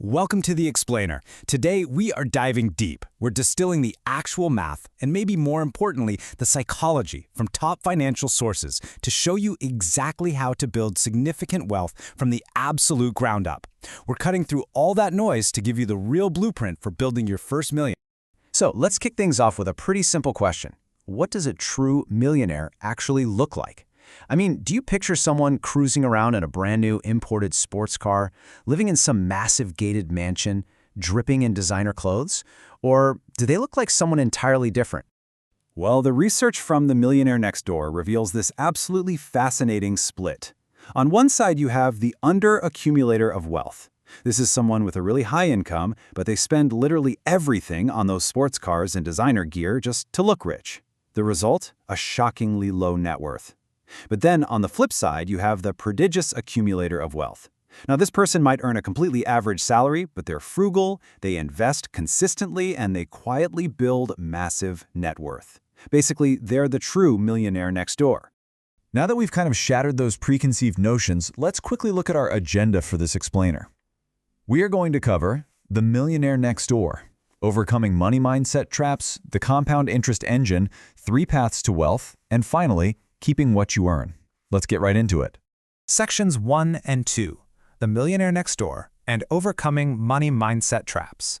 Welcome to The Explainer. Today, we are diving deep. We're distilling the actual math, and maybe more importantly, the psychology from top financial sources to show you exactly how to build significant wealth from the absolute ground up. We're cutting through all that noise to give you the real blueprint for building your first million. So let's kick things off with a pretty simple question. What does a true millionaire actually look like? I mean, do you picture someone cruising around in a brand new imported sports car, living in some massive gated mansion, dripping in designer clothes? Or do they look like someone entirely different? Well, the research from The Millionaire Next Door reveals this absolutely fascinating split. On one side, you have the under-accumulator of wealth. This is someone with a really high income, but they spend literally everything on those sports cars and designer gear just to look rich. The result? A shockingly low net worth. But then, on the flip side, you have the prodigious accumulator of wealth. Now, this person might earn a completely average salary, but they're frugal, they invest consistently, and they quietly build massive net worth. Basically, they're the true millionaire next door. Now that we've kind of shattered those preconceived notions, let's quickly look at our agenda for this explainer. We are going to cover the millionaire next door, overcoming money mindset traps, the compound interest engine, 3 paths to wealth, and finally, keeping what you earn. Let's get right into it. Sections 1 and 2, The Millionaire Next Door, and Overcoming Money Mindset Traps.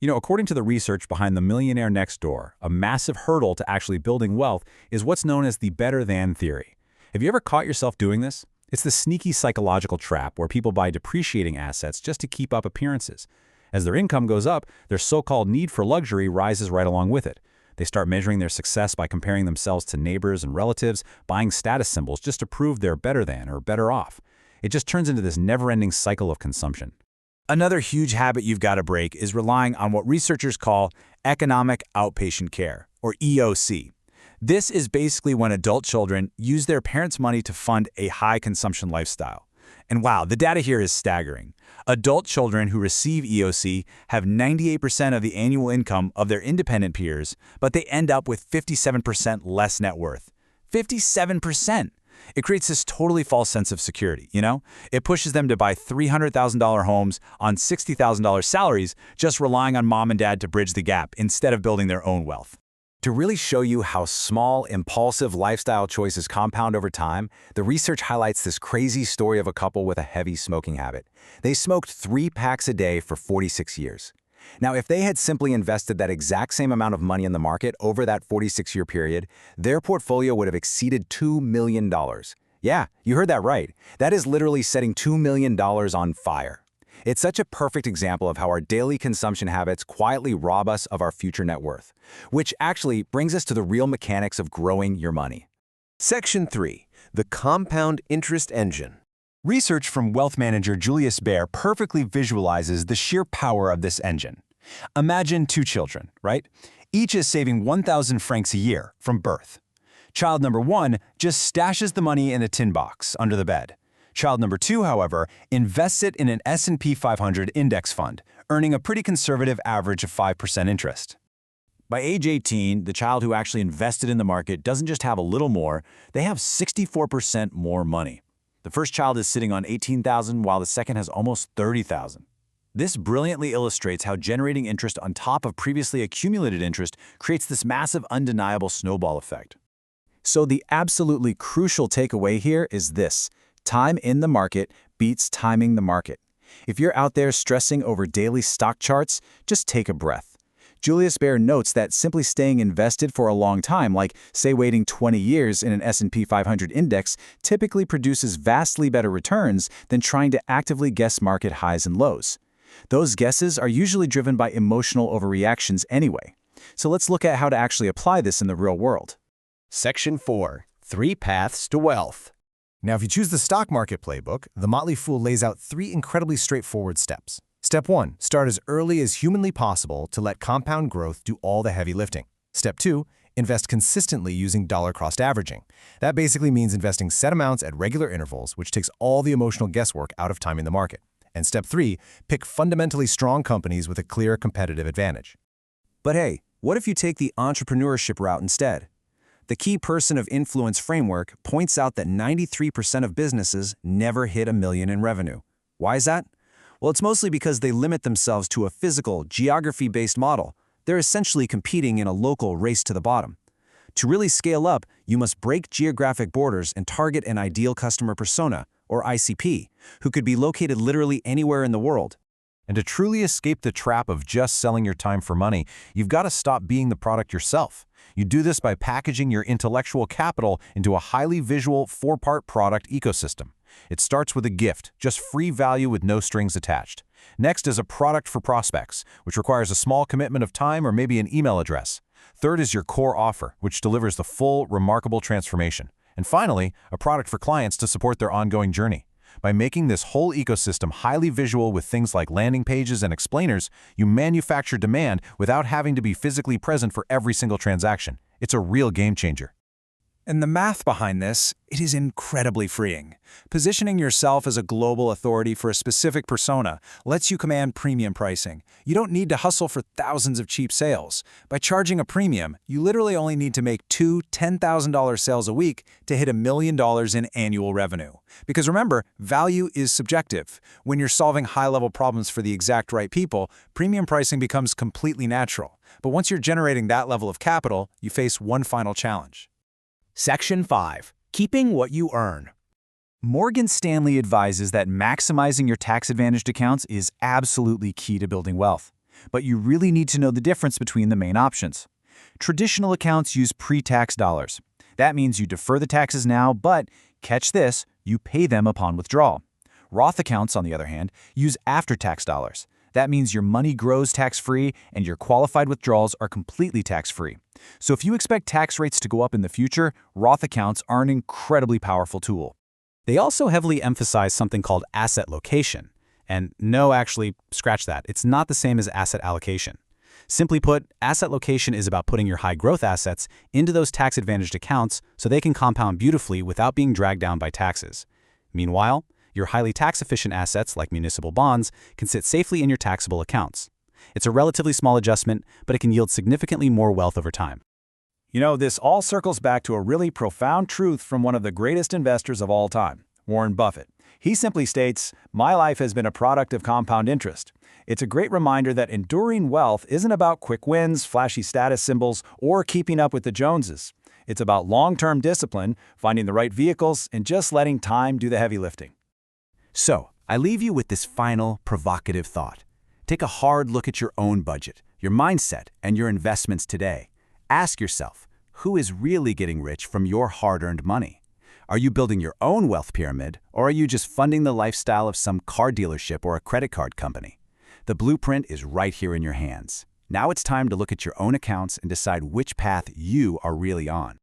According to the research behind The Millionaire Next Door, a massive hurdle to actually building wealth is what's known as the better than theory. Have you ever caught yourself doing this? It's the sneaky psychological trap where people buy depreciating assets just to keep up appearances. As their income goes up, their so-called need for luxury rises right along with it. They start measuring their success by comparing themselves to neighbors and relatives, buying status symbols just to prove they're better than or better off. It just turns into this never-ending cycle of consumption. Another huge habit you've got to break is relying on what researchers call economic outpatient care, or EOC. This is basically when adult children use their parents' money to fund a high-consumption lifestyle. And wow, the data here is staggering. Adult children who receive EOC have 98% of the annual income of their independent peers, but they end up with 57% less net worth. 57%! It creates this totally false sense of security, It pushes them to buy $300,000 homes on $60,000 salaries, just relying on mom and dad to bridge the gap instead of building their own wealth. To really show you how small, impulsive lifestyle choices compound over time, the research highlights this crazy story of a couple with a heavy smoking habit. They smoked 3 packs a day for 46 years. Now, if they had simply invested that exact same amount of money in the market over that 46-year period, their portfolio would have exceeded $2 million. Yeah, you heard that right. That is literally setting $2 million on fire. It's such a perfect example of how our daily consumption habits quietly rob us of our future net worth, which actually brings us to the real mechanics of growing your money. Section 3, the compound interest engine. Research from wealth manager Julius Baer perfectly visualizes the sheer power of this engine. Imagine 2 children, right? Each is saving 1,000 francs a year from birth. Child number 1 just stashes the money in a tin box under the bed. Child number 2, however, invests it in an S&P 500 index fund, earning a pretty conservative average of 5% interest. By age 18, the child who actually invested in the market doesn't just have a little more, they have 64% more money. The first child is sitting on $18,000 while the second has almost $30,000. This brilliantly illustrates how generating interest on top of previously accumulated interest creates this massive undeniable snowball effect. So the absolutely crucial takeaway here is this: time in the market beats timing the market. If you're out there stressing over daily stock charts, just take a breath. Julius Baer notes that simply staying invested for a long time, like, say, waiting 20 years in an S&P 500 index, typically produces vastly better returns than trying to actively guess market highs and lows. Those guesses are usually driven by emotional overreactions anyway. So let's look at how to actually apply this in the real world. Section 4, 3 paths to wealth. Now, if you choose the stock market playbook, The Motley Fool lays out 3 incredibly straightforward steps. Step 1, start as early as humanly possible to let compound growth do all the heavy lifting. Step 2, invest consistently using dollar-cost averaging. That basically means investing set amounts at regular intervals, which takes all the emotional guesswork out of timing the market. And step 3, pick fundamentally strong companies with a clear competitive advantage. But hey, what if you take the entrepreneurship route instead? The Key Person of Influence framework points out that 93% of businesses never hit $1 million in revenue. Why is that? Well, it's mostly because they limit themselves to a physical, geography-based model. They're essentially competing in a local race to the bottom. To really scale up, you must break geographic borders and target an ideal customer persona, or ICP, who could be located literally anywhere in the world. And to truly escape the trap of just selling your time for money, you've got to stop being the product yourself. You do this by packaging your intellectual capital into a highly visual 4-part product ecosystem. It starts with a gift, just free value with no strings attached. Next is a product for prospects, which requires a small commitment of time or maybe an email address. Third is your core offer, which delivers the full, remarkable transformation. And finally, a product for clients to support their ongoing journey. By making this whole ecosystem highly visual with things like landing pages and explainers, you manufacture demand without having to be physically present for every single transaction. It's a real game changer. And the math behind this, it is incredibly freeing. Positioning yourself as a global authority for a specific persona lets you command premium pricing. You don't need to hustle for thousands of cheap sales. By charging a premium, you literally only need to make 2 $10,000 sales a week to hit $1 million in annual revenue. Because remember, value is subjective. When you're solving high-level problems for the exact right people, premium pricing becomes completely natural. But once you're generating that level of capital, you face one final challenge. Section 5. Keeping what you earn. Morgan Stanley advises that maximizing your tax-advantaged accounts is absolutely key to building wealth. But you really need to know the difference between the main options. Traditional accounts use pre-tax dollars. That means you defer the taxes now, but, catch this, you pay them upon withdrawal. Roth accounts, on the other hand, use after-tax dollars. That means your money grows tax-free and your qualified withdrawals are completely tax-free. So if you expect tax rates to go up in the future, Roth accounts are an incredibly powerful tool. They also heavily emphasize something called asset location. And no, actually, scratch that. It's not the same as asset allocation. Simply put, asset location is about putting your high-growth assets into those tax-advantaged accounts so they can compound beautifully without being dragged down by taxes. Meanwhile, your highly tax-efficient assets, like municipal bonds, can sit safely in your taxable accounts. It's a relatively small adjustment, but it can yield significantly more wealth over time. You know, this all circles back to a really profound truth from one of the greatest investors of all time, Warren Buffett. He simply states, "My life has been a product of compound interest." It's a great reminder that enduring wealth isn't about quick wins, flashy status symbols, or keeping up with the Joneses. It's about long-term discipline, finding the right vehicles, and just letting time do the heavy lifting. So, I leave you with this final, provocative thought. Take a hard look at your own budget, your mindset, and your investments today. Ask yourself, who is really getting rich from your hard-earned money? Are you building your own wealth pyramid, or are you just funding the lifestyle of some car dealership or a credit card company? The blueprint is right here in your hands. Now it's time to look at your own accounts and decide which path you are really on.